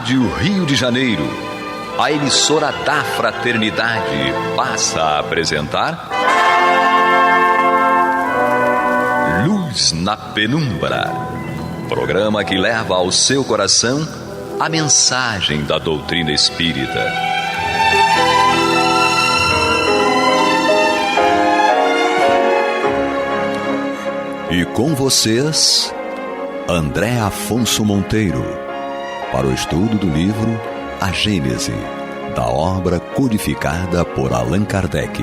Rádio Rio de Janeiro, a emissora da Fraternidade, passa a apresentar Luz na Penumbra, programa que leva ao seu coração a mensagem da doutrina espírita. E com vocês, André Afonso Monteiro, para o estudo do livro A Gênese, da obra codificada por Allan Kardec.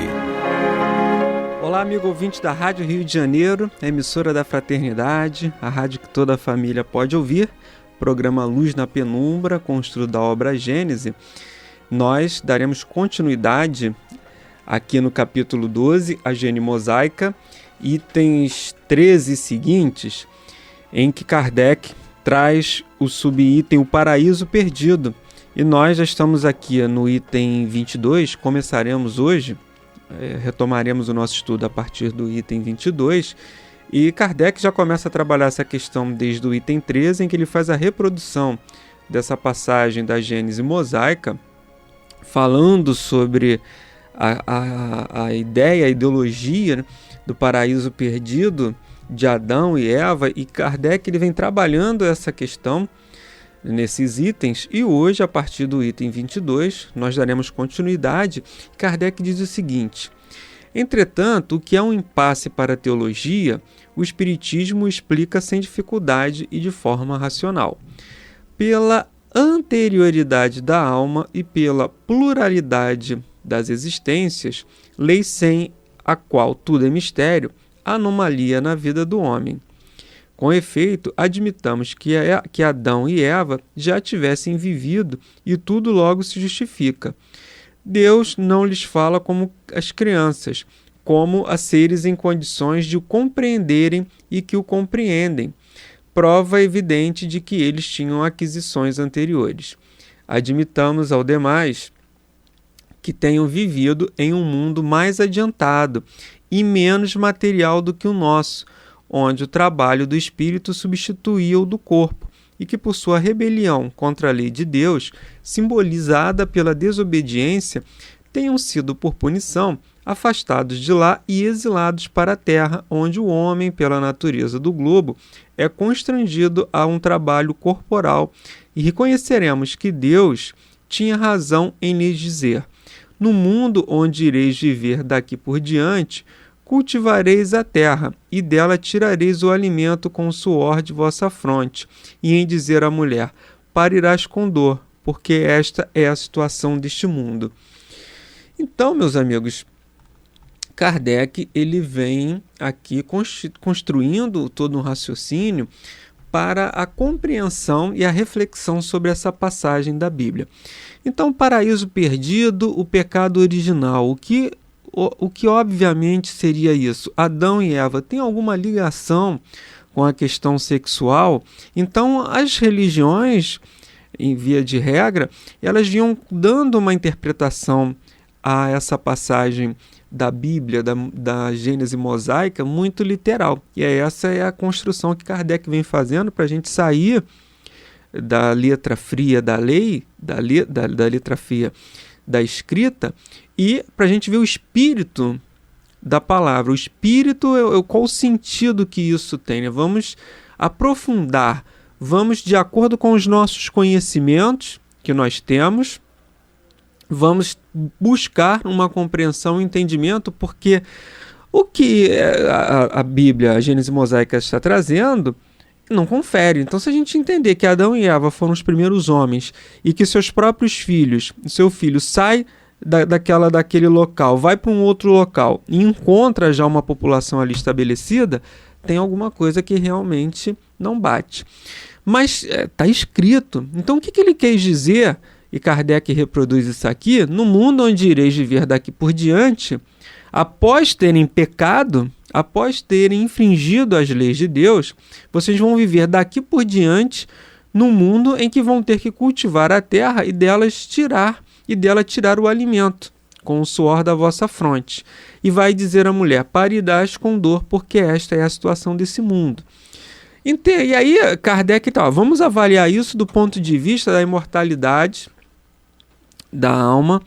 Olá, amigo ouvinte da Rádio Rio de Janeiro, a emissora da Fraternidade, a rádio que toda a família pode ouvir, programa Luz na Penumbra, com o estudo da obra A Gênese. Nós daremos continuidade aqui no capítulo 12, A Gênese Mosaica, itens 13 seguintes, em que Kardec traz o subitem O Paraíso Perdido. E nós já estamos aqui no item 22, começaremos hoje, retomaremos o nosso estudo a partir do item 22, e Kardec já começa a trabalhar essa questão desde o item 13, em que ele faz a reprodução dessa passagem da Gênese Mosaica, falando sobre a ideia, a ideologia, né, do paraíso perdido de Adão e Eva, e Kardec ele vem trabalhando essa questão nesses itens, e hoje, a partir do item 22, nós daremos continuidade. Kardec diz o seguinte: entretanto, o que é um impasse para a teologia, o Espiritismo explica sem dificuldade e de forma racional. Pela anterioridade da alma e pela pluralidade das existências, lei sem a qual tudo é mistério, anomalia na vida do homem. Com efeito, admitamos que Adão e Eva já tivessem vivido e tudo logo se justifica. Deus não lhes fala como as crianças, como a seres em condições de o compreenderem e que o compreendem, prova evidente de que eles tinham aquisições anteriores. Admitamos, ao demais, que tenham vivido em um mundo mais adiantado e menos material do que o nosso, onde o trabalho do espírito substituía o do corpo, e que por sua rebelião contra a lei de Deus, simbolizada pela desobediência, tenham sido, por punição, afastados de lá e exilados para a terra, onde o homem, pela natureza do globo, é constrangido a um trabalho corporal, e reconheceremos que Deus tinha razão em lhes dizer: no mundo onde ireis viver daqui por diante, cultivareis a terra, e dela tirareis o alimento com o suor de vossa fronte, e em dizer à mulher: parirás com dor, porque esta é a situação deste mundo. Então, meus amigos, Kardec ele vem aqui construindo todo um raciocínio para a compreensão e a reflexão sobre essa passagem da Bíblia. Então, paraíso perdido, o pecado original, o que obviamente seria isso? Adão e Eva têm alguma ligação com a questão sexual? Então, as religiões, em via de regra, elas vinham dando uma interpretação a essa passagem da Bíblia, da Gênese Mosaica, muito literal. E essa é a construção que Kardec vem fazendo para a gente sair da letra fria da lei, da letra fria da escrita, e para a gente ver o espírito da palavra. O espírito, qual o sentido que isso tem, né? Vamos aprofundar, vamos, de acordo com os nossos conhecimentos que nós temos, vamos buscar uma compreensão e entendimento, porque o que a Bíblia, a Gênese Mosaica, está trazendo não confere. Então, se a gente entender que Adão e Eva foram os primeiros homens e que seus próprios filhos, seu filho sai daquele local, vai para um outro local e encontra já uma população ali estabelecida, tem alguma coisa que realmente não bate. Mas está escrito. Então, o que ele quis dizer? E Kardec reproduz isso aqui: no mundo onde ireis viver daqui por diante, após terem pecado, após terem infringido as leis de Deus, vocês vão viver daqui por diante num mundo em que vão ter que cultivar a terra e dela tirar o alimento com o suor da vossa fronte. E vai dizer à mulher: parirás com dor, porque esta é a situação desse mundo. E aí, Kardec, então, vamos avaliar isso do ponto de vista da imortalidade da alma,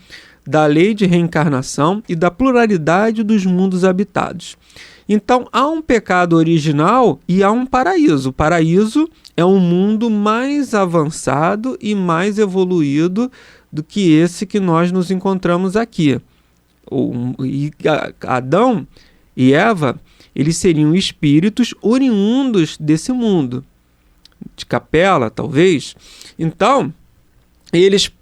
da lei de reencarnação e da pluralidade dos mundos habitados. Então, há um pecado original e há um paraíso. O paraíso é um mundo mais avançado e mais evoluído do que esse que nós nos encontramos aqui. Adão e Eva, eles seriam espíritos oriundos desse mundo, de Capela, talvez. Então, eles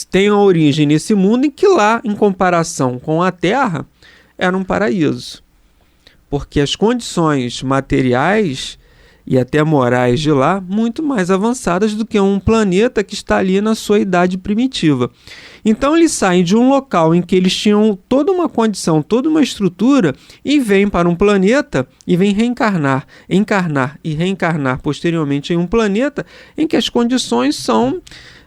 têm a origem nesse mundo em que lá, em comparação com a Terra, era um paraíso. Porque as condições materiais e até morais de lá, muito mais avançadas do que um planeta que está ali na sua idade primitiva. Então eles saem de um local em que eles tinham toda uma condição, toda uma estrutura, e vêm para um planeta e vêm reencarnar, encarnar e reencarnar posteriormente em um planeta em que as condições são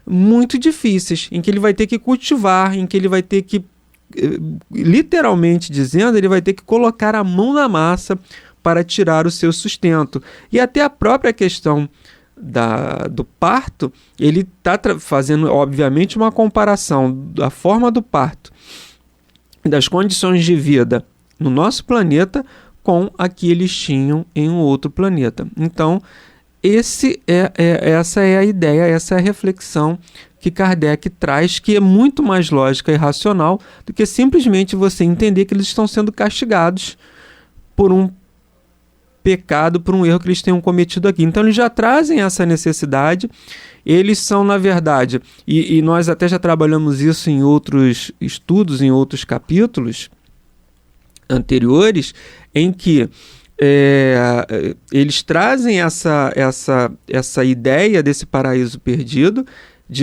muito difíceis, em que ele vai ter que cultivar, em que ele vai ter que, literalmente dizendo, ele vai ter que colocar a mão na massa para tirar o seu sustento. E até a própria questão do parto, ele está fazendo, obviamente, uma comparação da forma do parto, das condições de vida no nosso planeta com a que eles tinham em um outro planeta. Então, essa é a ideia, essa é a reflexão que Kardec traz, que é muito mais lógica e racional do que simplesmente você entender que eles estão sendo castigados por um pecado, por um erro que eles tenham cometido aqui. Então eles já trazem essa necessidade, eles são, na verdade, e nós até já trabalhamos isso em outros estudos, em outros capítulos anteriores, em que eles trazem essa ideia desse paraíso perdido,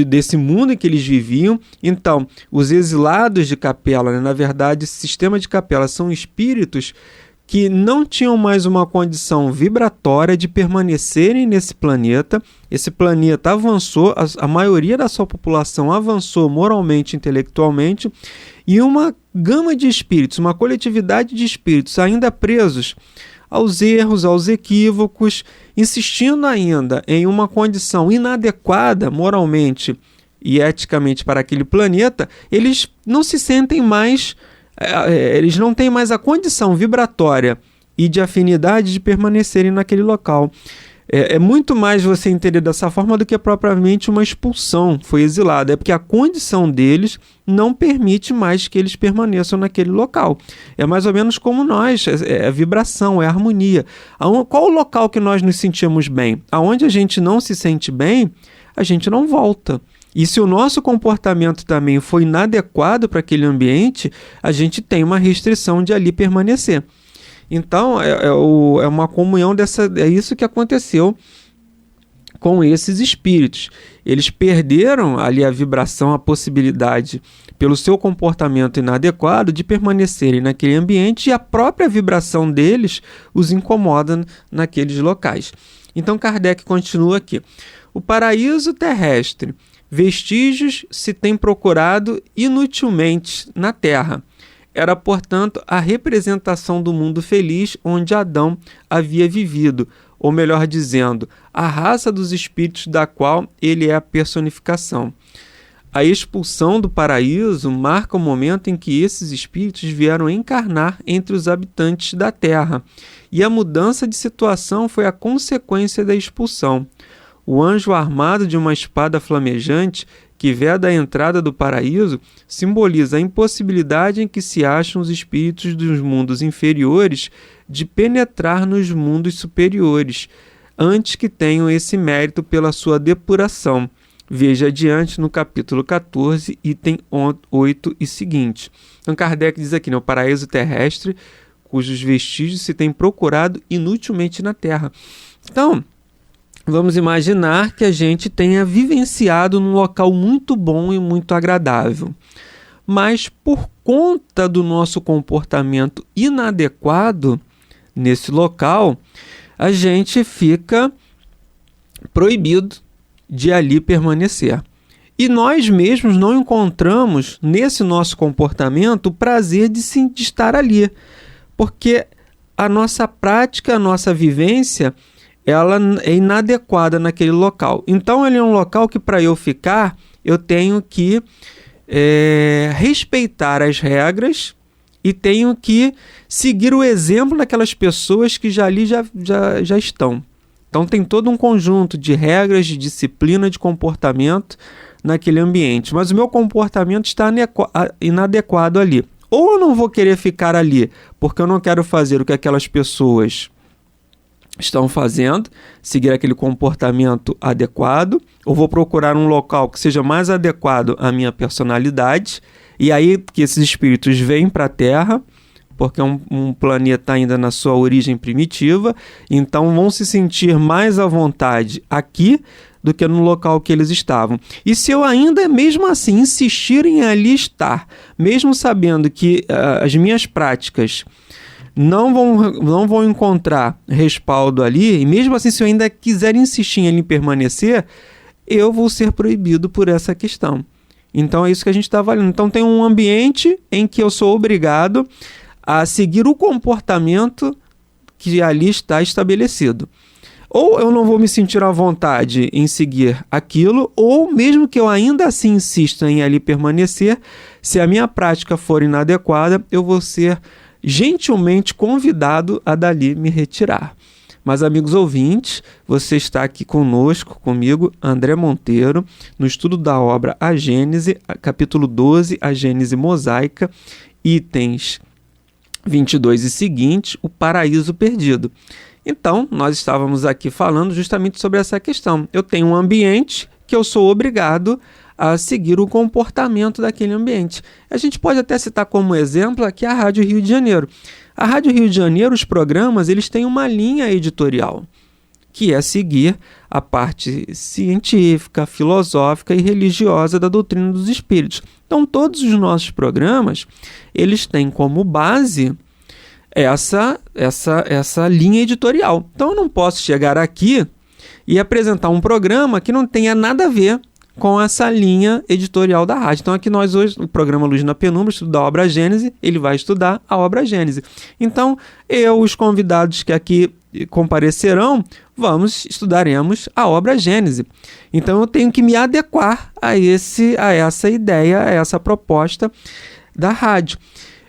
desse mundo em que eles viviam. Então, os exilados de Capela, né, na verdade, esse sistema de Capela são espíritos que não tinham mais uma condição vibratória de permanecerem nesse planeta. Esse planeta avançou, a maioria da sua população avançou moralmente, intelectualmente, e uma gama de espíritos, uma coletividade de espíritos ainda presos aos erros, aos equívocos, insistindo ainda em uma condição inadequada moralmente e eticamente para aquele planeta, eles não se sentem mais, eles não têm mais a condição vibratória e de afinidade de permanecerem naquele local. É muito mais você entender dessa forma do que propriamente uma expulsão, foi exilado. É porque a condição deles não permite mais que eles permaneçam naquele local. É mais ou menos como nós, é vibração, é harmonia. Qual o local que nós nos sentimos bem? Aonde a gente não se sente bem, a gente não volta. E se o nosso comportamento também foi inadequado para aquele ambiente, a gente tem uma restrição de ali permanecer. Então, é uma comunhão é isso que aconteceu com esses espíritos. Eles perderam ali a vibração, a possibilidade, pelo seu comportamento inadequado, de permanecerem naquele ambiente, e a própria vibração deles os incomoda naqueles locais. Então, Kardec continua aqui. O paraíso terrestre, vestígios se tem procurado inutilmente na Terra. Era, portanto, a representação do mundo feliz onde Adão havia vivido, ou melhor dizendo, a raça dos espíritos da qual ele é a personificação. A expulsão do paraíso marca o momento em que esses espíritos vieram encarnar entre os habitantes da terra, e a mudança de situação foi a consequência da expulsão. O anjo armado de uma espada flamejante que veda a entrada do paraíso simboliza a impossibilidade em que se acham os espíritos dos mundos inferiores de penetrar nos mundos superiores, antes que tenham esse mérito pela sua depuração. Veja adiante no capítulo 14, item 8 e seguinte. Então Kardec diz aqui, o paraíso terrestre, cujos vestígios se tem procurado inutilmente na Terra. Então, vamos imaginar que a gente tenha vivenciado num local muito bom e muito agradável. Mas por conta do nosso comportamento inadequado nesse local, a gente fica proibido de ali permanecer. E nós mesmos não encontramos nesse nosso comportamento o prazer de estar ali. Porque a nossa prática, a nossa vivência ela é inadequada naquele local. Então ele é um local que, para eu ficar, eu tenho que respeitar as regras e tenho que seguir o exemplo daquelas pessoas que ali já estão. Então tem todo um conjunto de regras, de disciplina, de comportamento naquele ambiente. Mas o meu comportamento está inadequado ali. Ou eu não vou querer ficar ali porque eu não quero fazer o que aquelas pessoas estão fazendo, seguir aquele comportamento adequado, ou vou procurar um local que seja mais adequado à minha personalidade, e aí que esses espíritos vêm para a Terra, porque é um planeta ainda na sua origem primitiva, então vão se sentir mais à vontade aqui do que no local que eles estavam. E se eu ainda, mesmo assim, insistir em ali estar, mesmo sabendo que as minhas práticas não vão encontrar respaldo ali, e mesmo assim, se eu ainda quiser insistir em permanecer, eu vou ser proibido por essa questão. Então é isso que a gente está avaliando. Então tem um ambiente em que eu sou obrigado a seguir o comportamento que ali está estabelecido. Ou eu não vou me sentir à vontade em seguir aquilo, ou mesmo que eu ainda assim insista em ali permanecer, se a minha prática for inadequada, eu vou ser gentilmente convidado a dali me retirar. Mas, amigos ouvintes, você está aqui comigo, André Monteiro, no estudo da obra A Gênese, capítulo 12, A Gênese Mosaica, itens 22 e seguinte, o paraíso perdido. Então, nós estávamos aqui falando justamente sobre essa questão. Eu tenho um ambiente que eu sou obrigado a seguir o comportamento daquele ambiente. A gente pode até citar como exemplo aqui a Rádio Rio de Janeiro. A Rádio Rio de Janeiro, os programas, eles têm uma linha editorial, que é seguir a parte científica, filosófica e religiosa da doutrina dos espíritos. Então, todos os nossos programas, eles têm como base essa linha editorial. Então, eu não posso chegar aqui e apresentar um programa que não tenha nada a ver com essa linha editorial da rádio. Então aqui nós hoje, no programa Luz na Penumbra, estudo da obra Gênese, ele vai estudar a obra Gênese. Então os convidados que aqui comparecerão, estudaremos a obra Gênese. Então eu tenho que me adequar a essa ideia, a essa proposta da rádio.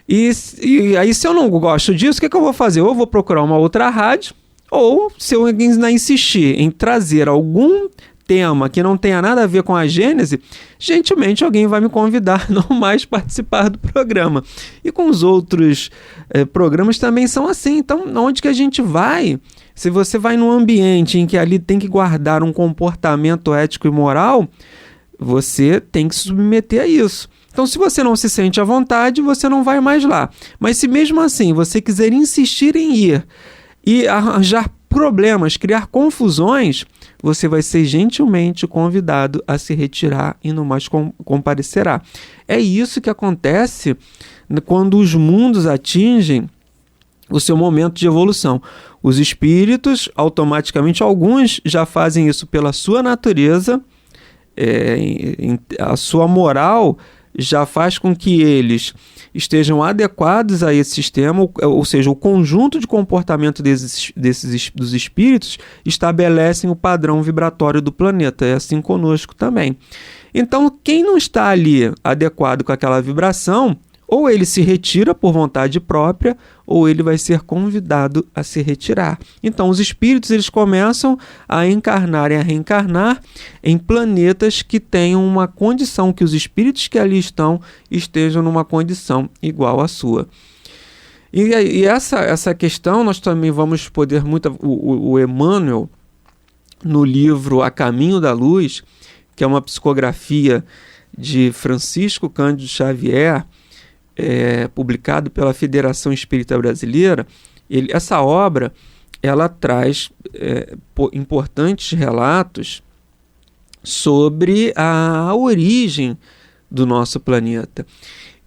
E aí, se eu não gosto disso, o que eu vou fazer? Ou eu vou procurar uma outra rádio, ou se eu ainda insistir em trazer algum tema que não tenha nada a ver com a Gênese, gentilmente alguém vai me convidar a não mais participar do programa. E com os outros programas também são assim. Então, onde que a gente vai? Se você vai num ambiente em que ali tem que guardar um comportamento ético e moral, você tem que se submeter a isso. Então, se você não se sente à vontade, você não vai mais lá. Mas se mesmo assim você quiser insistir em ir e arranjar problemas, criar confusões, você vai ser gentilmente convidado a se retirar e não mais comparecerá. É isso que acontece quando os mundos atingem o seu momento de evolução. Os espíritos, automaticamente, alguns já fazem isso pela sua natureza, a sua moral já faz com que eles estejam adequados a esse sistema, ou seja, o conjunto de comportamento dos espíritos estabelecem o padrão vibratório do planeta. É assim conosco também. Então, quem não está ali adequado com aquela vibração, ou ele se retira por vontade própria, ou ele vai ser convidado a se retirar. Então, os espíritos eles começam a encarnar e a reencarnar em planetas que tenham uma condição, que os espíritos que ali estejam numa condição igual à sua. E essa questão nós também vamos poder o Emmanuel, no livro A Caminho da Luz, que é uma psicografia de Francisco Cândido Xavier, publicado pela Federação Espírita Brasileira, essa obra ela traz importantes relatos sobre a origem do nosso planeta.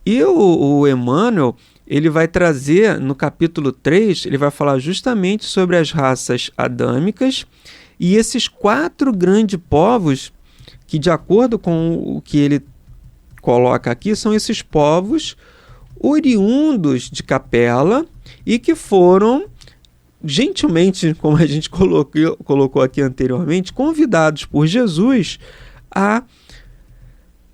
E o Emmanuel ele vai trazer, no capítulo 3, ele vai falar justamente sobre as raças adâmicas e esses 4 grandes povos que, de acordo com o que ele coloca aqui, são esses povos oriundos de Capela e que foram gentilmente, como a gente colocou aqui anteriormente, convidados por Jesus a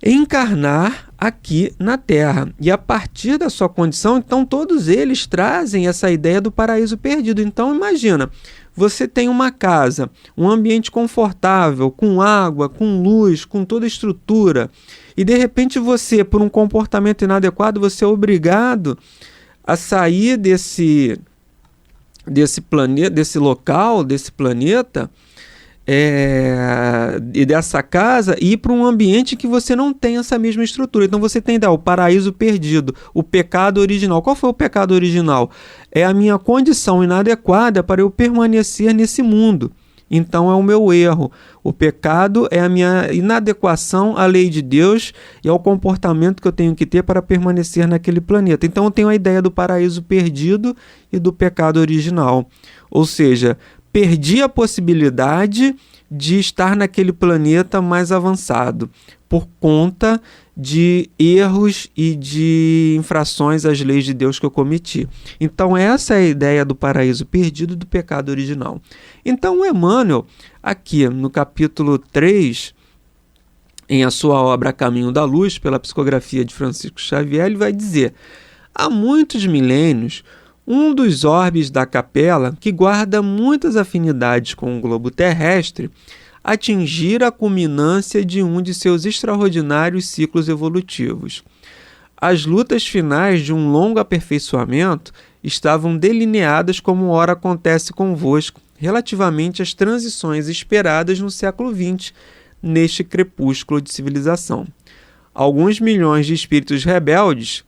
encarnar aqui na Terra. E a partir da sua condição, então, todos eles trazem essa ideia do paraíso perdido. Então, imagina, você tem uma casa, um ambiente confortável, com água, com luz, com toda a estrutura, e de repente você, por um comportamento inadequado, você é obrigado a sair desse planeta, desse local, desse planeta, e dessa casa, e ir para um ambiente que você não tem essa mesma estrutura. Então você tem o paraíso perdido, o pecado original. Qual foi o pecado original? É a minha condição inadequada para eu permanecer nesse mundo. Então é o meu erro. O pecado é a minha inadequação à lei de Deus e ao comportamento que eu tenho que ter para permanecer naquele planeta. Então eu tenho a ideia do paraíso perdido e do pecado original. Ou seja, perdi a possibilidade de estar naquele planeta mais avançado por conta de erros e de infrações às leis de Deus que eu cometi. Então essa é a ideia do paraíso perdido e do pecado original. Então o Emmanuel, aqui no capítulo 3, em a sua obra Caminho da Luz, pela psicografia de Francisco Xavier, ele vai dizer: há muitos milênios, um dos orbes da capela, que guarda muitas afinidades com o globo terrestre, atingira a culminância de um de seus extraordinários ciclos evolutivos. As lutas finais de um longo aperfeiçoamento estavam delineadas como ora acontece convosco, relativamente às transições esperadas no século XX, neste crepúsculo de civilização. Alguns milhões de espíritos rebeldes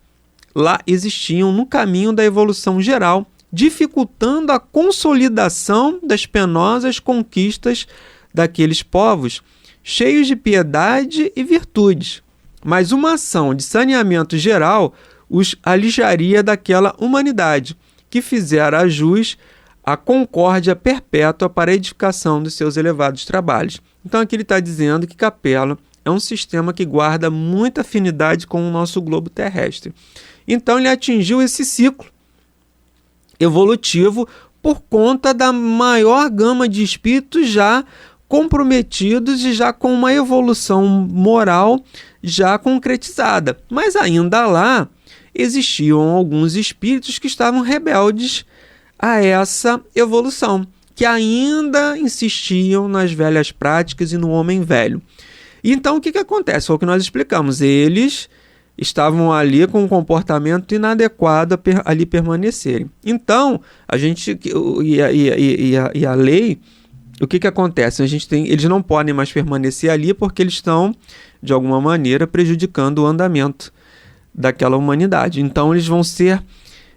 lá existiam no caminho da evolução geral, dificultando a consolidação das penosas conquistas daqueles povos, cheios de piedade e virtudes. Mas uma ação de saneamento geral os alijaria daquela humanidade, que fizera jus à concórdia perpétua para a edificação dos seus elevados trabalhos. Então aqui ele está dizendo que Capela é um sistema que guarda muita afinidade com o nosso globo terrestre. Então ele atingiu esse ciclo evolutivo por conta da maior gama de espíritos já comprometidos e já com uma evolução moral já concretizada. Mas ainda lá existiam alguns espíritos que estavam rebeldes a essa evolução, que ainda insistiam nas velhas práticas e no homem velho. Então o que acontece? Foi o que nós explicamos. Eles estavam ali com um comportamento inadequado a ali permanecerem. Então, a gente e a lei, o que acontece? Eles não podem mais permanecer ali porque eles estão, de alguma maneira, prejudicando o andamento daquela humanidade. Então, eles vão ser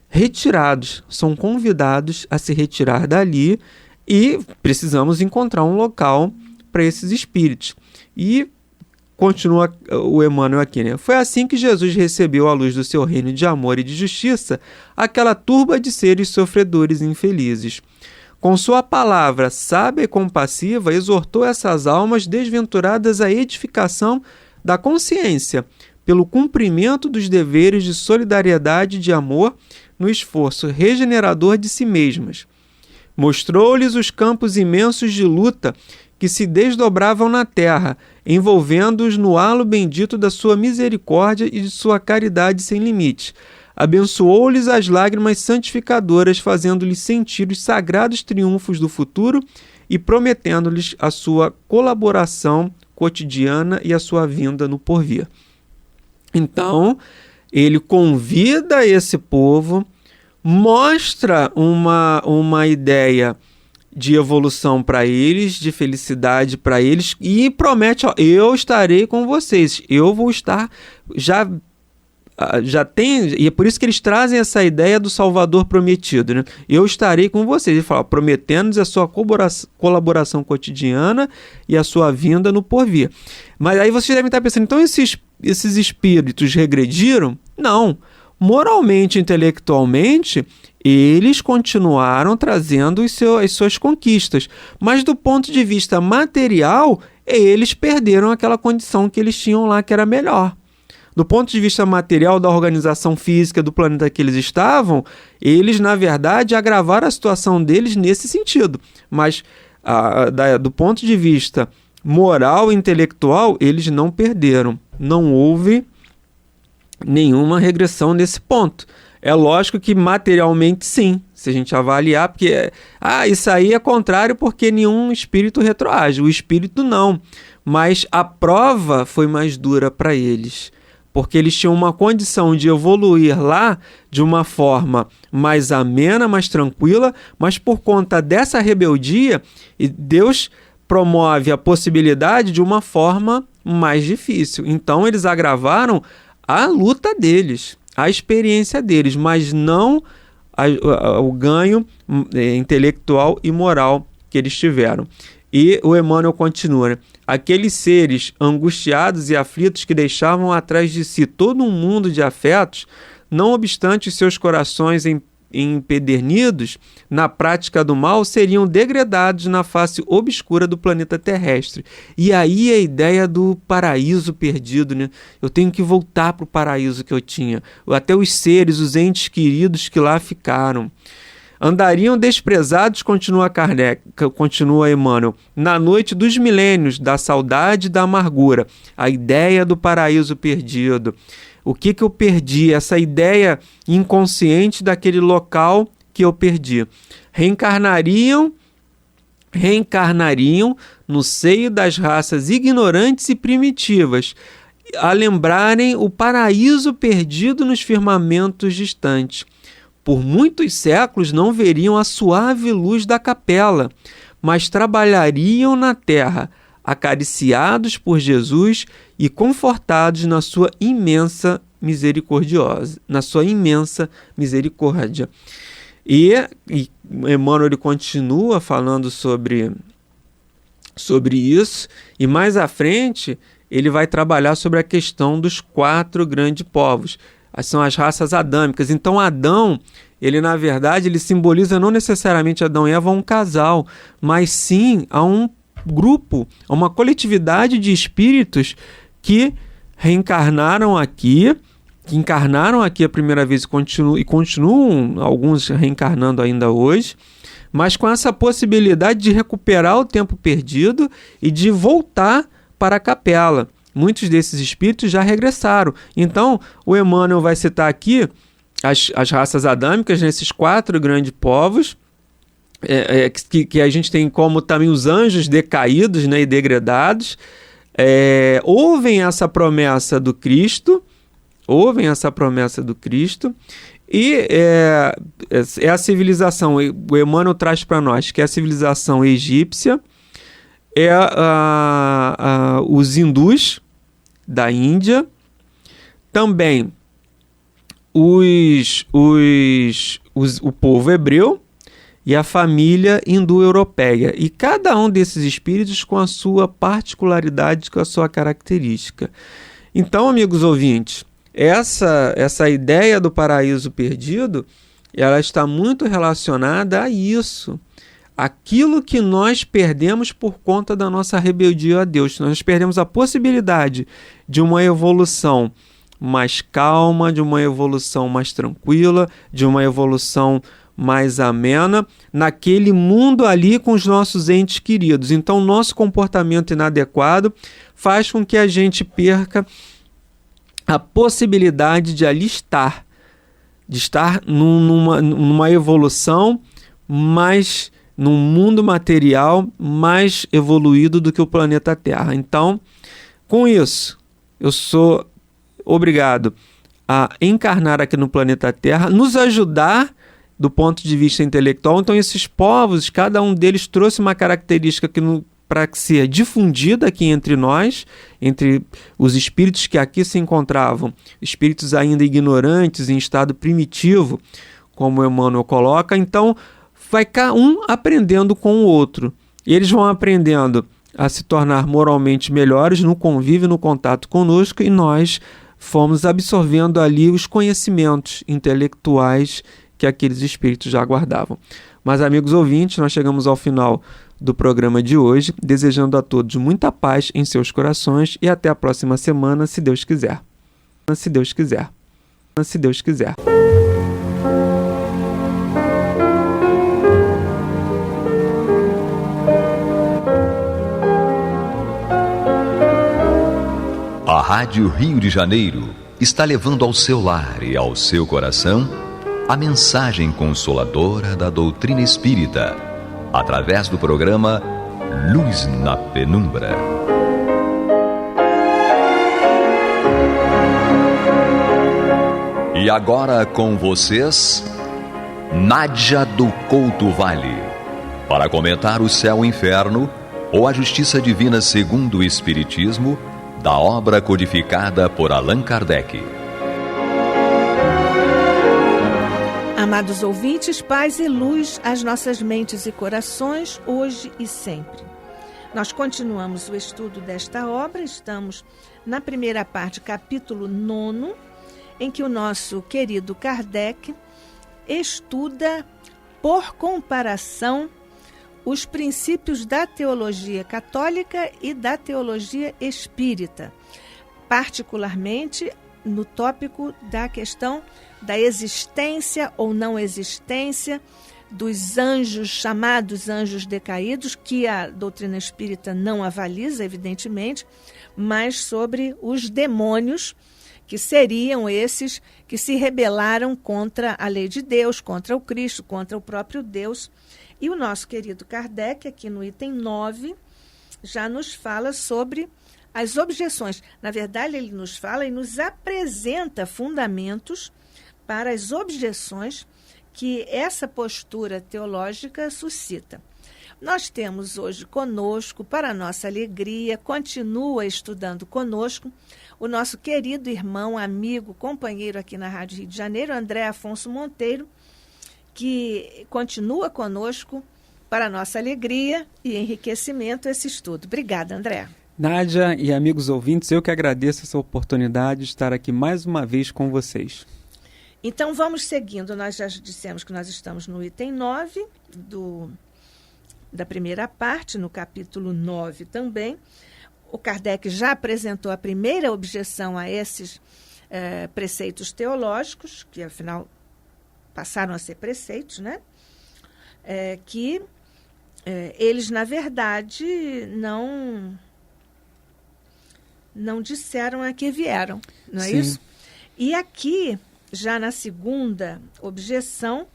retirados, são convidados a se retirar dali e precisamos encontrar um local para esses espíritos. E continua o Emmanuel aqui, né? Foi assim que Jesus recebeu a luz do seu reino de amor e de justiça aquela turba de seres sofredores e infelizes. Com sua palavra sábia e compassiva, exortou essas almas desventuradas à edificação da consciência, pelo cumprimento dos deveres de solidariedade e de amor no esforço regenerador de si mesmas. Mostrou-lhes os campos imensos de luta que se desdobravam na terra, envolvendo-os no halo bendito da sua misericórdia e de sua caridade sem limite. Abençoou-lhes as lágrimas santificadoras, fazendo-lhes sentir os sagrados triunfos do futuro e prometendo-lhes a sua colaboração cotidiana e a sua vinda no porvir. Então, ele convida esse povo, mostra uma ideia de evolução para eles, de felicidade para eles, e promete, eu estarei com vocês, eu vou estar, já tem, e é por isso que eles trazem essa ideia do Salvador prometido, né? Eu estarei com vocês, ele fala, prometendo-nos a sua colaboração cotidiana e a sua vinda no porvir. Mas aí vocês devem estar pensando, então esses espíritos regrediram? Não, moralmente, intelectualmente, eles continuaram trazendo as suas conquistas, mas do ponto de vista material, eles perderam aquela condição que eles tinham lá, que era melhor. do ponto de vista material da organização física do planeta que eles estavam, eles, na verdade, agravaram a situação deles nesse sentido. Mas, do ponto de vista moral e intelectual, eles não perderam. Não houve nenhuma regressão nesse ponto. É lógico que materialmente sim, se a gente avaliar, porque isso aí é contrário porque nenhum espírito retroage, o espírito não. Mas a prova foi mais dura para eles, porque eles tinham uma condição de evoluir lá de uma forma mais amena, mais tranquila, mas por conta dessa rebeldia, Deus promove a possibilidade de uma forma mais difícil. Então eles agravaram a luta deles, a experiência deles, mas não o ganho intelectual e moral que eles tiveram. E o Emmanuel continua, né? Aqueles seres angustiados e aflitos que deixavam atrás de si todo um mundo de afetos, não obstante os seus corações empedernidos na prática do mal, seriam degradados na face obscura do planeta terrestre. E aí a ideia do paraíso perdido, né? Eu tenho que voltar para o paraíso que eu tinha. Até os seres, os entes queridos que lá ficaram. Andariam desprezados, continua Kardec, continua Emmanuel, na noite dos milênios, da saudade e da amargura. A ideia do paraíso perdido. O que eu perdi? Essa ideia inconsciente daquele local que eu perdi. Reencarnariam no seio das raças ignorantes e primitivas, a lembrarem o paraíso perdido nos firmamentos distantes. Por muitos séculos não veriam a suave luz da capela, mas trabalhariam na terra, acariciados por Jesus e confortados na sua imensa misericórdia. E Emmanuel ele continua falando sobre isso, e mais à frente ele vai trabalhar sobre a questão dos 4 grandes povos. São as raças adâmicas. Então Adão, ele na verdade ele simboliza não necessariamente Adão e Eva um casal, mas sim a um grupo, a uma coletividade de espíritos que reencarnaram aqui, que encarnaram aqui a primeira vez e continuam alguns reencarnando ainda hoje, mas com essa possibilidade de recuperar o tempo perdido e de voltar para a capela. Muitos desses espíritos já regressaram. Então, o Emmanuel vai citar aqui as raças adâmicas, nesses 4 grandes povos, que a gente tem como também os anjos decaídos, né, e degradados, ouvem essa promessa do Cristo, e é a civilização, o Emmanuel traz para nós, que é a civilização egípcia, os hindus da Índia, também o povo hebreu e a família indo-europeia. E cada um desses espíritos com a sua particularidade, com a sua característica. Então, amigos ouvintes, essa ideia do paraíso perdido, ela está muito relacionada a isso. Aquilo que nós perdemos por conta da nossa rebeldia a Deus. Nós perdemos a possibilidade de uma evolução mais calma, de uma evolução mais tranquila, de uma evolução mais amena, naquele mundo ali com os nossos entes queridos. Então, nosso comportamento inadequado faz com que a gente perca a possibilidade de ali estar, numa evolução mais, num mundo material mais evoluído do que o planeta Terra. Então, com isso, eu sou obrigado a encarnar aqui no planeta Terra, nos ajudar do ponto de vista intelectual. Então, esses povos, cada um deles trouxe uma característica para ser difundida aqui entre nós, entre os espíritos que aqui se encontravam, espíritos ainda ignorantes, em estado primitivo, como Emmanuel coloca. Então, vai cada um aprendendo com o outro. E eles vão aprendendo a se tornar moralmente melhores no convívio, no contato conosco, e nós fomos absorvendo ali os conhecimentos intelectuais que aqueles espíritos já guardavam. Mas, amigos ouvintes, nós chegamos ao final do programa de hoje, desejando a todos muita paz em seus corações e até a próxima semana, se Deus quiser. Se Deus quiser. Se Deus quiser. A Rádio Rio de Janeiro está levando ao seu lar e ao seu coração a mensagem consoladora da doutrina espírita, através do programa Luz na Penumbra. E agora com vocês, Nádia do Couto Vale, para comentar o céu e inferno ou a justiça divina segundo o Espiritismo, da obra codificada por Allan Kardec. Amados ouvintes, paz e luz às nossas mentes e corações, hoje e sempre. Nós continuamos o estudo desta obra, estamos na primeira parte, capítulo 9, em que o nosso querido Kardec estuda, por comparação, os princípios da teologia católica e da teologia espírita, particularmente no tópico da questão da existência ou não existência dos anjos, chamados anjos decaídos, que a doutrina espírita não avaliza, evidentemente, mas sobre os demônios, que seriam esses que se rebelaram contra a lei de Deus, contra o Cristo, contra o próprio Deus. E o nosso querido Kardec, aqui no item 9, já nos fala sobre as objeções. Na verdade, ele nos fala e nos apresenta fundamentos para as objeções que essa postura teológica suscita. Nós temos hoje conosco, para nossa alegria, continua estudando conosco, o nosso querido irmão, amigo, companheiro aqui na Rádio Rio de Janeiro, André Afonso Monteiro, que continua conosco para nossa alegria e enriquecimento esse estudo. Obrigada, André. Nádia e amigos ouvintes, eu que agradeço essa oportunidade de estar aqui mais uma vez com vocês. Então vamos seguindo, nós já dissemos que nós estamos no item 9 da primeira parte, no capítulo 9 também. O Kardec já apresentou a primeira objeção a esses preceitos teológicos, que afinal passaram a ser preceitos, né? Que eles, na verdade, não disseram a que vieram, não é Sim. isso? E aqui, já na segunda objeção,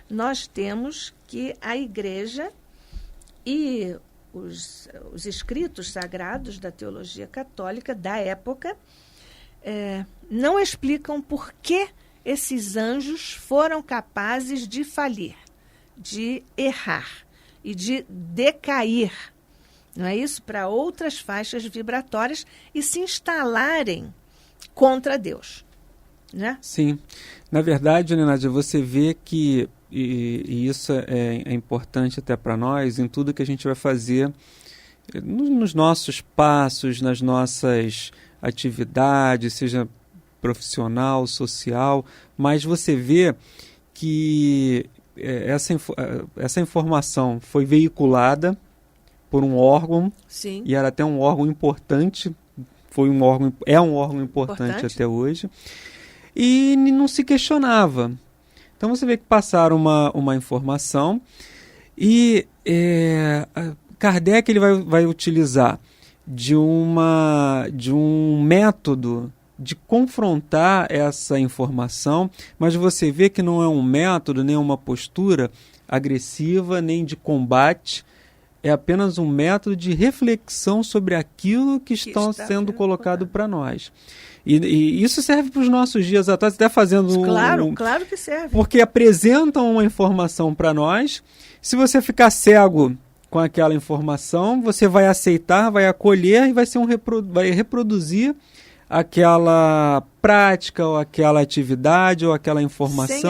nós temos que a Igreja e os escritos sagrados da teologia católica da época não explicam por que esses anjos foram capazes de falir, de errar e de decair, não é isso? Para outras faixas vibratórias e se instalarem contra Deus, né? Sim. Na verdade, né, Nádia, você vê que, e isso é importante até para nós, em tudo que a gente vai fazer, nos nossos passos, nas nossas atividades, seja profissional, social, mas você vê que essa informação foi veiculada por um órgão. Sim. E era até um órgão importante, é um órgão importante até hoje, e não se questionava. Então você vê que passaram uma informação e Kardec ele vai utilizar de um método de confrontar essa informação, mas você vê que não é um método, nem uma postura agressiva, nem de combate, é apenas um método de reflexão sobre aquilo que está sendo colocado para nós. E isso serve para os nossos dias atuais, até fazendo Claro que serve. Porque apresentam uma informação para nós. Se você ficar cego com aquela informação, você vai aceitar, vai acolher e vai reproduzir aquela prática, ou aquela atividade, ou aquela informação.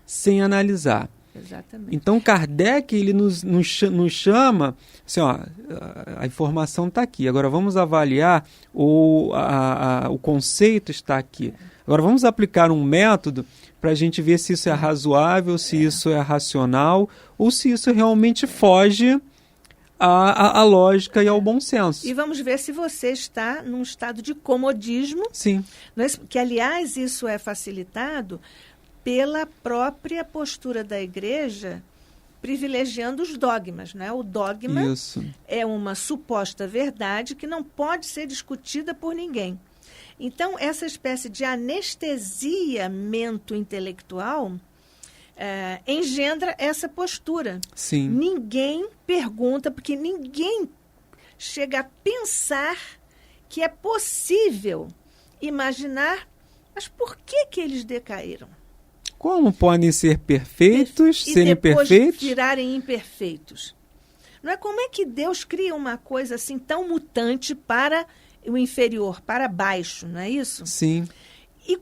Sem analisar. Exatamente. Então, Kardec ele nos chama, assim, ó, a informação está aqui, agora vamos avaliar, o conceito está aqui. Agora vamos aplicar um método para a gente ver se isso é razoável, se isso é racional, ou se isso realmente foge à lógica e ao bom senso. E vamos ver se você está num estado de comodismo. Sim. Que, aliás, isso é facilitado pela própria postura da igreja privilegiando os dogmas, né? O dogma é uma suposta verdade que não pode ser discutida por ninguém. Então, essa espécie de anestesia mento-intelectual engendra essa postura. Sim. Ninguém pergunta, porque ninguém chega a pensar que é possível imaginar, mas por que eles decaíram? Como podem ser perfeitos, serem e depois perfeitos? Virarem imperfeitos. Não é? Como é que Deus cria uma coisa assim tão mutante para o inferior, para baixo, não é isso? Sim. E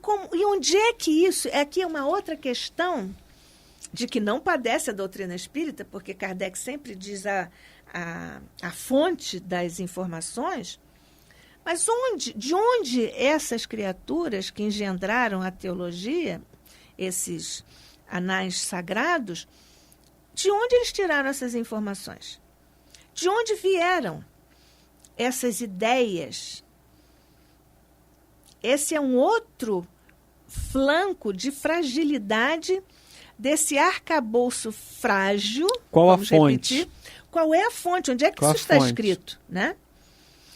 onde é que isso... Aqui é uma outra questão de que não padece a doutrina espírita, porque Kardec sempre diz a fonte das informações, mas de onde essas criaturas que engendraram a teologia, esses anais sagrados, de onde eles tiraram essas informações? De onde vieram essas ideias? Esse é um outro flanco de fragilidade desse arcabouço frágil. Qual a fonte? Repetir. Qual é a fonte? Onde é que isso está escrito? Né?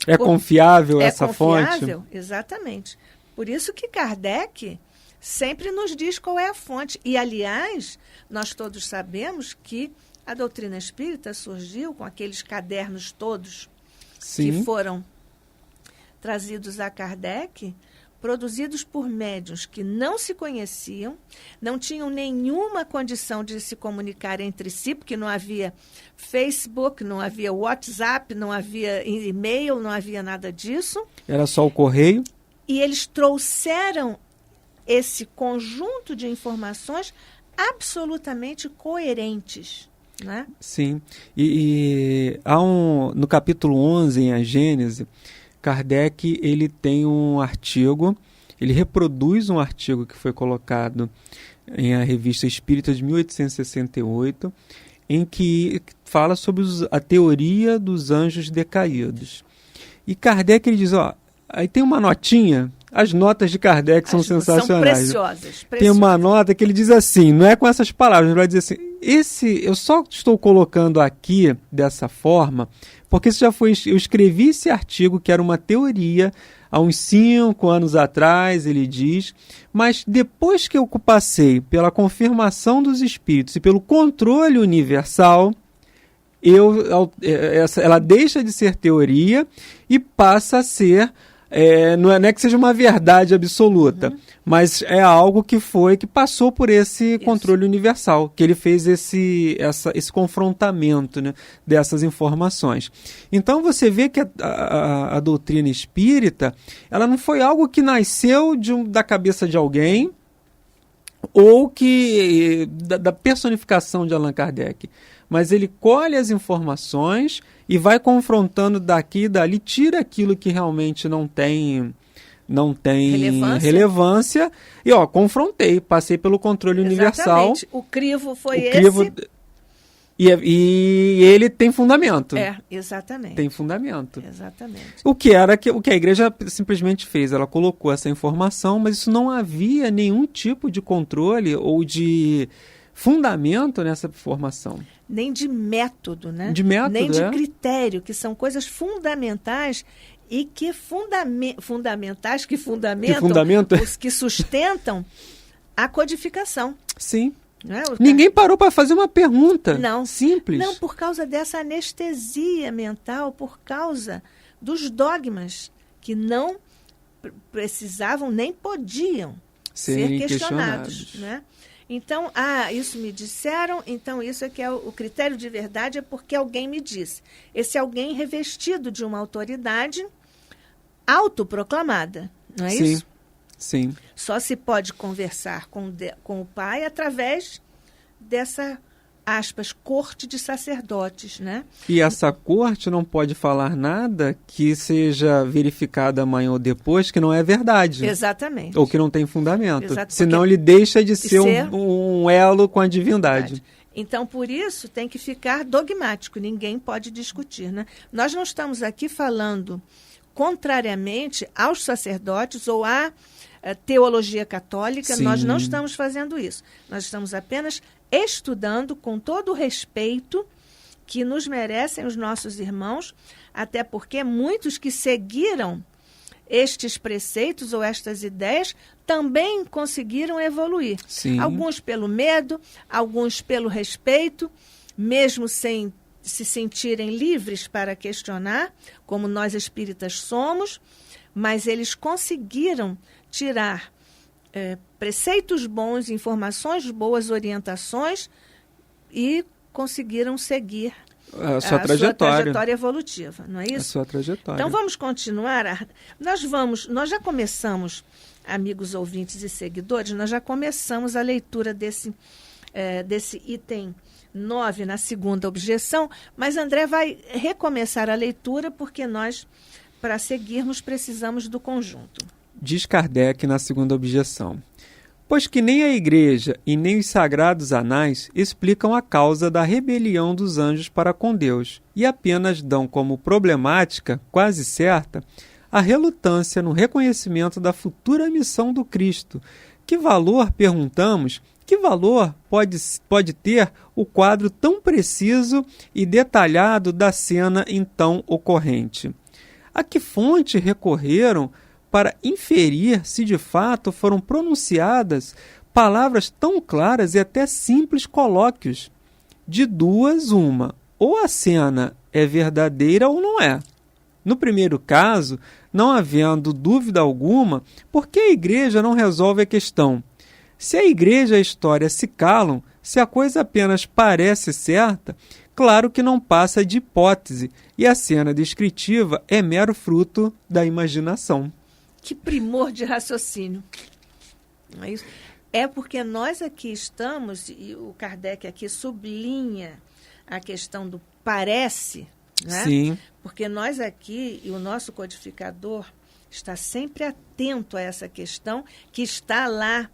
É confiável essa fonte? É confiável, exatamente. Por isso que Kardec sempre nos diz qual é a fonte. E, aliás, nós todos sabemos que a doutrina espírita surgiu com aqueles cadernos todos que foram trazidos a Kardec, produzidos por médiuns que não se conheciam, não tinham nenhuma condição de se comunicar entre si, porque não havia Facebook, não havia WhatsApp, não havia e-mail, não havia nada disso. Era só o correio. E eles trouxeram esse conjunto de informações absolutamente coerentes, né? Sim. E há no capítulo 11, em A Gênese, Kardec ele tem um artigo, ele reproduz um artigo que foi colocado em a Revista Espírita de 1868, em que fala sobre a teoria dos anjos decaídos. E Kardec ele diz, aí tem uma notinha. As notas de Kardec são sensacionais. São preciosas. Tem uma nota que ele diz assim, não é com essas palavras, ele vai dizer assim, eu só estou colocando aqui dessa forma, porque isso eu escrevi esse artigo, que era uma teoria, há uns 5 anos atrás, ele diz, mas depois que eu passei pela confirmação dos espíritos e pelo controle universal, ela deixa de ser teoria e passa a ser... não é que seja uma verdade absoluta, mas é algo que passou por esse controle universal, que ele fez esse confrontamento, né, dessas informações. Então você vê que a doutrina espírita, ela não foi algo que nasceu da cabeça de alguém ou da personificação de Allan Kardec, mas ele colhe as informações e vai confrontando daqui e dali, tira aquilo que realmente não tem relevância e confrontei, passei pelo controle universal. O crivo foi esse. E ele tem fundamento. Exatamente. Tem fundamento. Exatamente. O que a igreja simplesmente fez? Ela colocou essa informação, mas isso não havia nenhum tipo de controle ou de fundamento nessa formação. Nem de método, né? Nem de critério, que são coisas fundamentais e que fundamentam os que sustentam a codificação. Sim. Não é? Ninguém parou para fazer uma pergunta simples. Não, por causa dessa anestesia mental, por causa dos dogmas que não precisavam nem podiam ser questionados. Né? Então, isso me disseram, então isso é que é o critério de verdade, é porque alguém me disse. Esse alguém revestido de uma autoridade autoproclamada, não é isso? Sim. Só se pode conversar com o Pai através dessa, aspas, corte de sacerdotes, né? E essa corte não pode falar nada que seja verificado amanhã ou depois que não é verdade. Exatamente. Ou que não tem fundamento. Senão ele deixa de ser um elo com a divindade. Então, por isso, tem que ficar dogmático, ninguém pode discutir, né? Nós não estamos aqui falando contrariamente aos sacerdotes ou à teologia católica. Sim. Nós não estamos fazendo isso. Nós estamos apenas estudando com todo o respeito que nos merecem os nossos irmãos, até porque muitos que seguiram estes preceitos ou estas ideias também conseguiram evoluir. Sim. Alguns pelo medo, alguns pelo respeito, mesmo sem se sentirem livres para questionar, como nós espíritas somos, mas eles conseguiram tirar preceitos bons, informações boas, orientações e conseguiram seguir a sua trajetória evolutiva, não é isso? A sua trajetória. Então vamos continuar. Nós já começamos, amigos ouvintes e seguidores, nós já começamos a leitura desse item 9 na segunda objeção, mas André vai recomeçar a leitura porque nós, para seguirmos, precisamos do conjunto. Diz Kardec na segunda objeção: pois que nem a Igreja e nem os sagrados anais explicam a causa da rebelião dos anjos para com Deus, e apenas dão como problemática, quase certa, a relutância no reconhecimento da futura missão do Cristo. Que valor, perguntamos, que valor pode ter o quadro tão preciso e detalhado da cena então ocorrente? A que fonte recorreram para inferir se de fato foram pronunciadas palavras tão claras e até simples colóquios? De duas, uma: ou a cena é verdadeira ou não é. No primeiro caso, não havendo dúvida alguma, por que a Igreja não resolve a questão? Se a Igreja e a história se calam, se a coisa apenas parece certa, claro que não passa de hipótese, e a cena descritiva é mero fruto da imaginação. Que primor de raciocínio. Não é isso? É porque nós aqui estamos, e o Kardec aqui sublinha a questão do parece, né? Sim. Porque nós aqui, e o nosso codificador está sempre atento a essa questão que está lá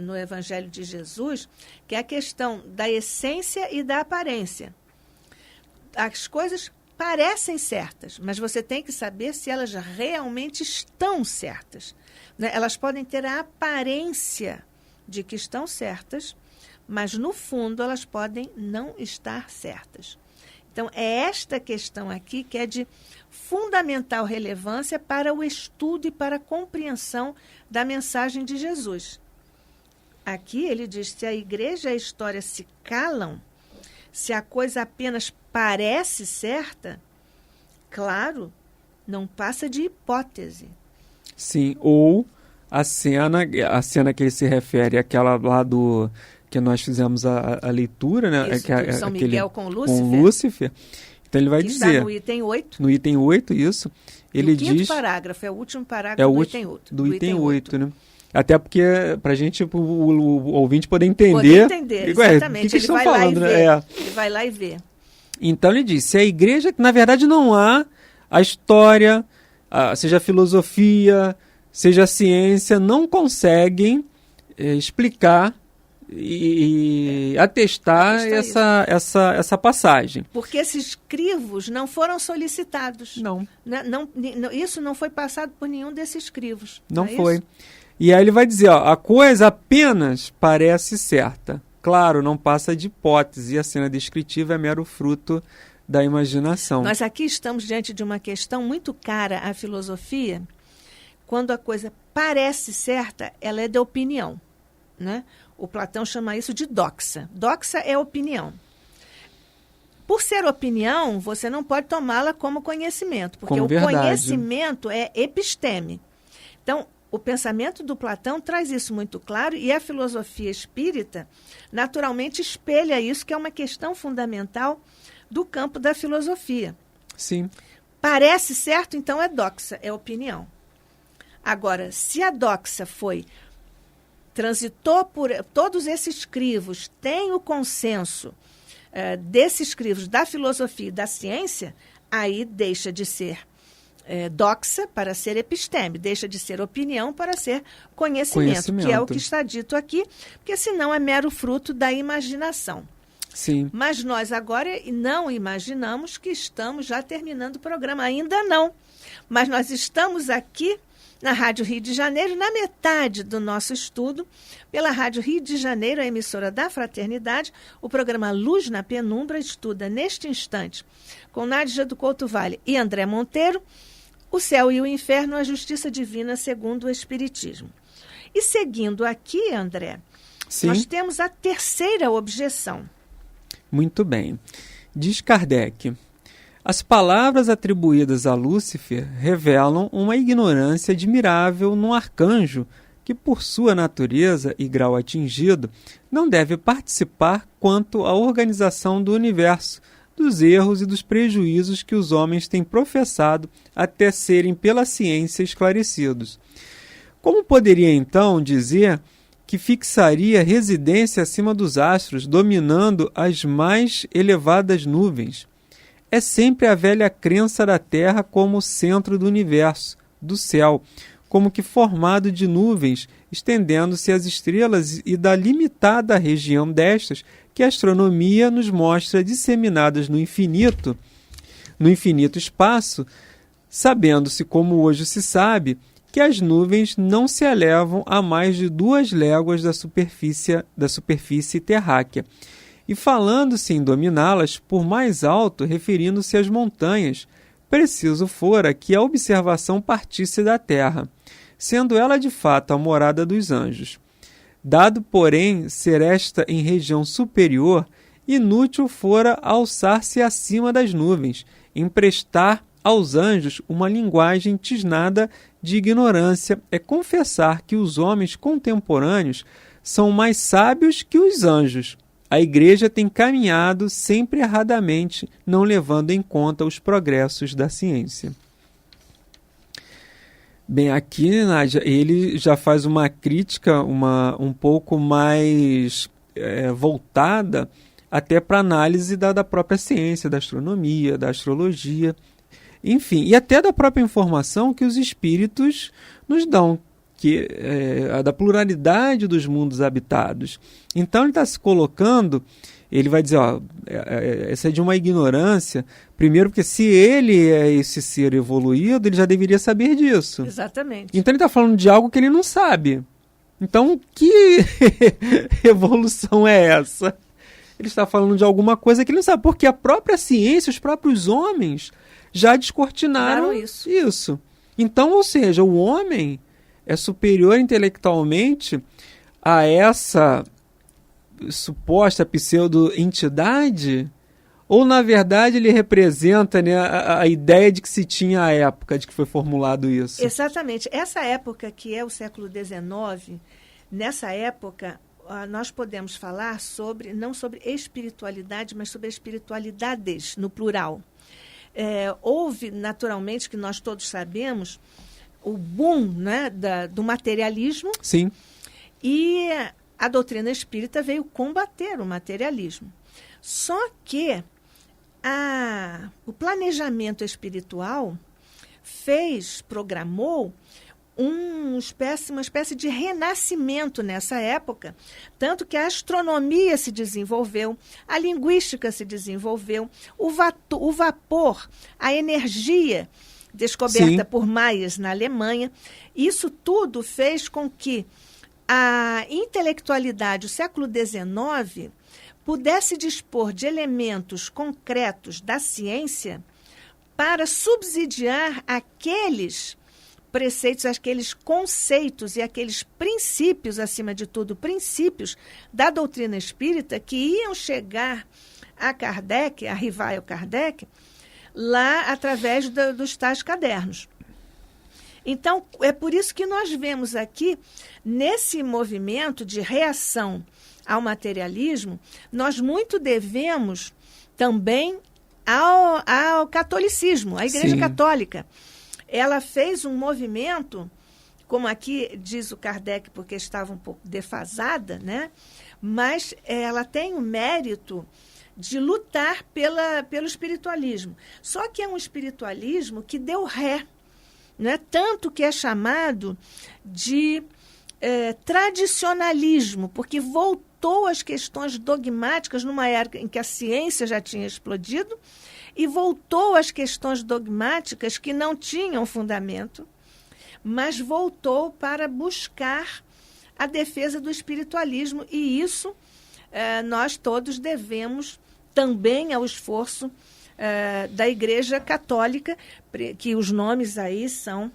no Evangelho de Jesus, que é a questão da essência e da aparência. As coisas parecem certas, mas você tem que saber se elas realmente estão certas, né? Elas podem ter a aparência de que estão certas, mas no fundo elas podem não estar certas. Então, é esta questão aqui que é de fundamental relevância para o estudo e para a compreensão da mensagem de Jesus. Aqui ele diz: se a Igreja e a história se calam, se a coisa apenas parece certa, claro, não passa de hipótese. Sim, ou a cena que ele se refere, aquela lá do que nós fizemos a leitura, né? Isso, que São Miguel com Lúcifer. Com Lúcifer. Então ele vai dizer... Está no item 8. No item 8, isso. Ele diz... O quinto parágrafo, é o último parágrafo do item 8. Do item 8, né? Até porque, para a gente, o ouvinte poder entender... Exatamente. O que estão falando, né? Ele vai lá e vê. Então ele diz, se a Igreja, na verdade não há a história, seja a filosofia, seja a ciência, não conseguem explicar e atestar essa passagem. Porque esses crivos não foram solicitados. Não. Isso não foi passado por nenhum desses crivos. Não foi. Isso? E aí ele vai dizer, a coisa apenas parece certa. Claro, não passa de hipótese, e a cena descritiva é mero fruto da imaginação. Nós aqui estamos diante de uma questão muito cara à filosofia. Quando a coisa parece certa, ela é de opinião, né? O Platão chama isso de doxa. Doxa é opinião. Por ser opinião, você não pode tomá-la como conhecimento, porque como o verdade. Conhecimento é episteme. Então, o pensamento do Platão traz isso muito claro, e a filosofia espírita naturalmente espelha isso, que é uma questão fundamental do campo da filosofia. Sim. Parece certo, então é doxa, é opinião. Agora, se a doxa transitou por todos esses crivos, tem o consenso desses crivos da filosofia e da ciência, aí deixa de ser doxa para ser episteme, deixa de ser opinião para ser conhecimento, que é o que está dito aqui, porque senão é mero fruto da imaginação. Sim. Mas nós agora não imaginamos que estamos já terminando o programa, ainda não. Mas nós estamos aqui na Rádio Rio de Janeiro, na metade do nosso estudo, pela Rádio Rio de Janeiro, a emissora da Fraternidade, o programa Luz na Penumbra estuda neste instante, com Nádia do Couto Vale e André Monteiro, o céu e o inferno, a justiça divina segundo o Espiritismo. E seguindo aqui, André, Sim. Nós temos a terceira objeção. Muito bem. Diz Kardec: as palavras atribuídas a Lúcifer revelam uma ignorância admirável num arcanjo que, por sua natureza e grau atingido, não deve participar quanto à organização do universo, dos erros e dos prejuízos que os homens têm professado até serem pela ciência esclarecidos. Como poderia, então, dizer que fixaria residência acima dos astros, dominando as mais elevadas nuvens? É sempre a velha crença da Terra como o centro do universo, do céu, como que formado de nuvens, estendendo-se às estrelas, e da limitada região destas que a astronomia nos mostra disseminadas no infinito espaço, sabendo-se, como hoje se sabe, que as nuvens não se elevam a mais de 2 léguas da superfície terráquea. E falando-se em dominá-las por mais alto, referindo-se às montanhas, preciso fora que a observação partisse da terra, sendo ela de fato a morada dos anjos. Dado, porém, ser esta em região superior, inútil fora alçar-se acima das nuvens, emprestar aos anjos uma linguagem tisnada de ignorância, é confessar que os homens contemporâneos são mais sábios que os anjos. A Igreja tem caminhado sempre erradamente, não levando em conta os progressos da ciência. Bem, aqui, Nádia, ele já faz uma crítica um pouco mais voltada até para a análise da própria ciência, da astronomia, da astrologia, enfim, e até da própria informação que os espíritos nos dão, que da pluralidade dos mundos habitados. Então ele está se colocando, ele vai dizer, essa é de uma ignorância, primeiro porque se ele é esse ser evoluído, ele já deveria saber disso. Exatamente. Então ele está falando de algo que ele não sabe. Então que evolução é essa? Ele está falando de alguma coisa que ele não sabe, porque a própria ciência, os próprios homens já descortinaram isso. Então, ou seja, o homem é superior intelectualmente a essa suposta pseudo-entidade? Ou, na verdade, ele representa, né, a ideia de que se tinha à época de que foi formulado isso? Exatamente. Essa época, que é o século XIX, nessa época, nós podemos falar não sobre espiritualidade, mas sobre espiritualidades, no plural. Houve, naturalmente, que nós todos sabemos, o boom, né, do materialismo. Sim. E a doutrina espírita veio combater o materialismo. Só que o planejamento espiritual programou uma espécie de renascimento nessa época, tanto que a astronomia se desenvolveu, a linguística se desenvolveu, o vapor, a energia descoberta por Myers na Alemanha, isso tudo fez com que a intelectualidade, o século XIX, pudesse dispor de elementos concretos da ciência para subsidiar aqueles preceitos, aqueles conceitos e aqueles princípios, acima de tudo, princípios da doutrina espírita que iam chegar a Kardec, a rival Kardec, lá através dos tais cadernos. Então, é por isso que nós vemos aqui, nesse movimento de reação ao materialismo, nós muito devemos também ao catolicismo, à Igreja Católica. Ela fez um movimento, como aqui diz o Kardec, porque estava um pouco defasada, né? Mas ela tem o mérito de lutar pelo espiritualismo. Só que é um espiritualismo que deu ré, né? Tanto que é chamado de tradicionalismo, porque voltou às questões dogmáticas numa época em que a ciência já tinha explodido, e voltou às questões dogmáticas que não tinham fundamento, mas voltou para buscar a defesa do espiritualismo, e isso nós todos devemos também ao esforço da Igreja Católica, que os nomes aí são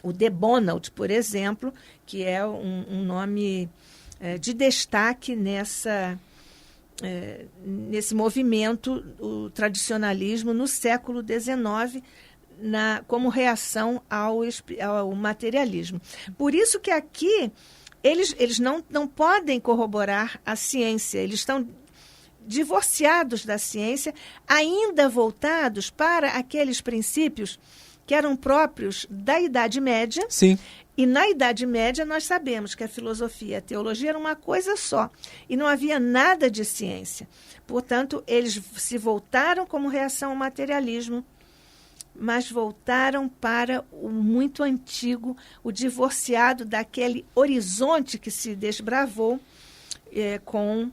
o de Bonald, por exemplo, que é um nome de destaque nesse movimento, o tradicionalismo, no século XIX, como reação ao materialismo. Por isso que aqui eles não podem corroborar a ciência, eles estão divorciados da ciência, ainda voltados para aqueles princípios que eram próprios da Idade Média. Sim. E na Idade Média nós sabemos que a filosofia e a teologia eram uma coisa só, e não havia nada de ciência. Portanto, eles se voltaram como reação ao materialismo, mas voltaram para o muito antigo, o divorciado daquele horizonte que se desbravou com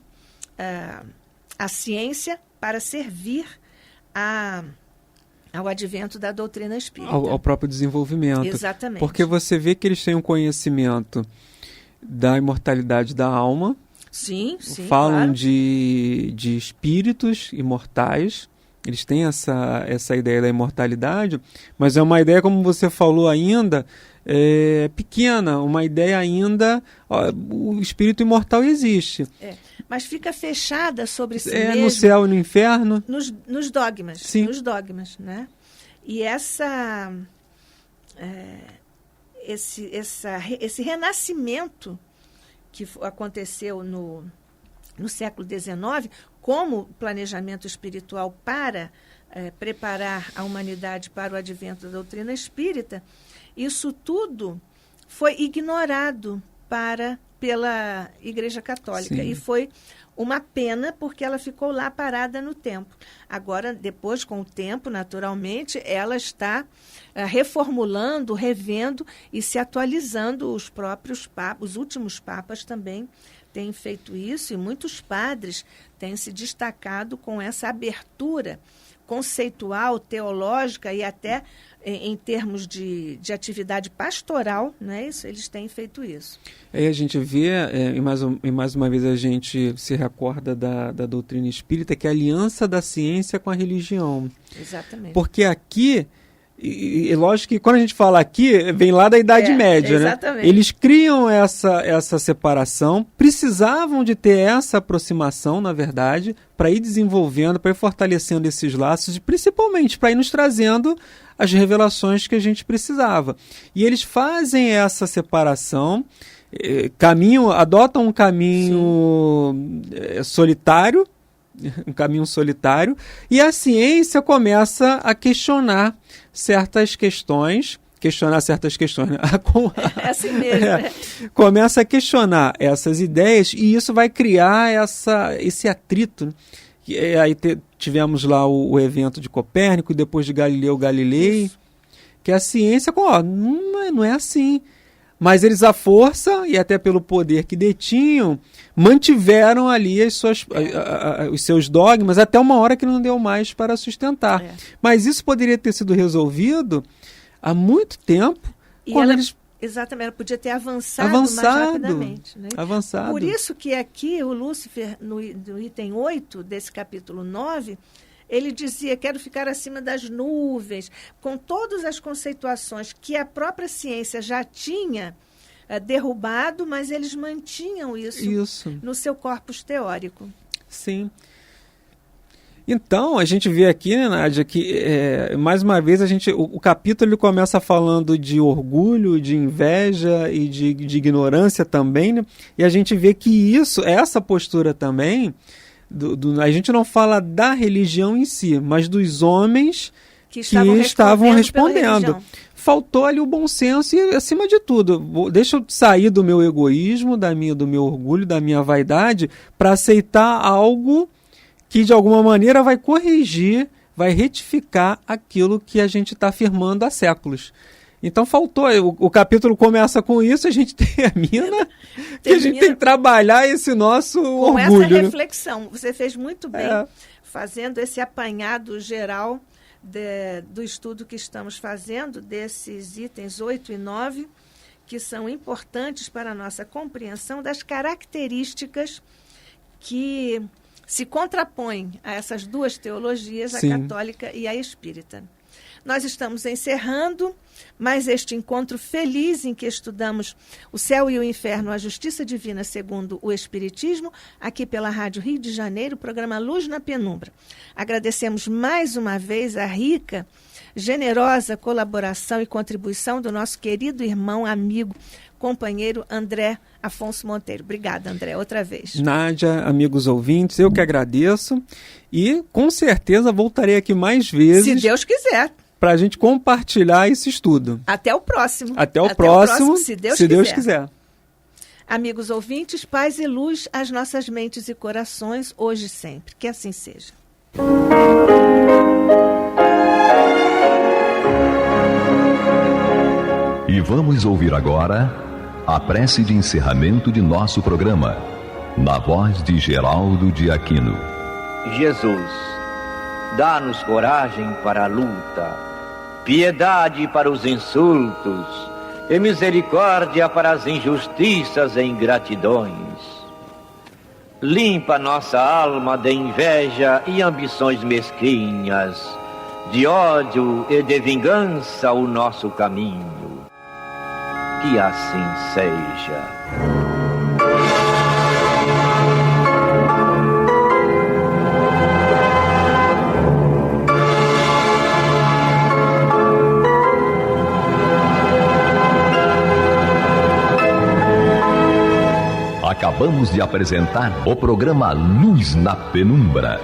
a ciência para servir ao advento da doutrina espírita. Ao próprio desenvolvimento. Exatamente. Porque você vê que eles têm um conhecimento da imortalidade da alma. Sim, falam claro. de espíritos imortais. Eles têm essa ideia da imortalidade, mas é uma ideia, como você falou ainda, pequena, uma ideia ainda, o espírito imortal existe. Mas fica fechada sobre si mesmo. No céu e no inferno. Nos dogmas. Sim. Nos dogmas, né? E esse renascimento que aconteceu no século XIX, como planejamento espiritual para preparar a humanidade para o advento da doutrina espírita, isso tudo foi ignorado pela Igreja Católica. Sim. E foi uma pena, porque ela ficou lá parada no tempo. Agora, depois, com o tempo, naturalmente, ela está reformulando, revendo e se atualizando. Os próprios papas, os últimos papas também têm feito isso, e muitos padres têm se destacado com essa abertura conceitual, teológica e até em termos de atividade pastoral, não é isso? Eles têm feito isso. Aí a gente vê, e mais uma vez a gente se recorda da doutrina espírita, que é a aliança da ciência com a religião. Exatamente. Porque aqui, e lógico que quando a gente fala aqui, vem lá da Idade Média, exatamente. né? Eles criam essa separação, precisavam de ter essa aproximação, na verdade, para ir desenvolvendo, para ir fortalecendo esses laços, e principalmente para ir nos trazendo as revelações que a gente precisava. E eles fazem essa separação, adotam um caminho solitário, e a ciência começa a questionar certas questões, né? É assim mesmo. Começa a questionar essas ideias, e isso vai criar esse atrito. Aí tivemos lá o evento de Copérnico, e depois de Galileu Galilei, que a ciência não é assim. Mas eles, à força, e até pelo poder que detinham, mantiveram ali os seus dogmas até uma hora que não deu mais para sustentar. Mas isso poderia ter sido resolvido há muito tempo. Exatamente, ela podia ter avançado mais rapidamente. Né? Avançado. Por isso que aqui o Lúcifer, no item 8 desse capítulo 9, ele dizia: quero ficar acima das nuvens, com todas as conceituações que a própria ciência já tinha derrubado, mas eles mantinham isso no seu corpus teórico. Sim. Então, a gente vê aqui, né, Nádia, que mais uma vez o capítulo ele começa falando de orgulho, de inveja e de ignorância também, né? E a gente vê que essa postura também, a gente não fala da religião em si, mas dos homens que estavam respondendo. Faltou ali o bom senso e, acima de tudo, deixa eu sair do meu egoísmo, do meu orgulho, da minha vaidade, para aceitar algo que de alguma maneira vai corrigir, vai retificar aquilo que a gente está afirmando há séculos. Então faltou, o capítulo começa com isso, a gente termina que a gente tem que trabalhar esse nosso orgulho. Com essa reflexão, você fez muito bem fazendo esse apanhado geral do estudo que estamos fazendo, desses itens 8 e 9, que são importantes para a nossa compreensão das características que se contrapõem a essas duas teologias, a católica e a espírita. Nós estamos encerrando mais este encontro feliz em que estudamos o céu e o inferno, a justiça divina segundo o Espiritismo, aqui pela Rádio Rio de Janeiro, o programa Luz na Penumbra. Agradecemos mais uma vez a rica, generosa colaboração e contribuição do nosso querido irmão, amigo, companheiro André Afonso Monteiro. Obrigada, André, outra vez. Nádia, amigos ouvintes, eu que agradeço e com certeza voltarei aqui mais vezes. Se Deus quiser. Para a gente compartilhar esse estudo. Até o próximo. Até o próximo, se Deus quiser. Amigos ouvintes, paz e luz às nossas mentes e corações, hoje e sempre. Que assim seja. E vamos ouvir agora a prece de encerramento de nosso programa, na voz de Geraldo de Aquino. Jesus, dá-nos coragem para a luta, piedade para os insultos e misericórdia para as injustiças e ingratidões. Limpa nossa alma de inveja e ambições mesquinhas, de ódio e de vingança o nosso caminho. Que assim seja. Acabamos de apresentar o programa Luz na Penumbra.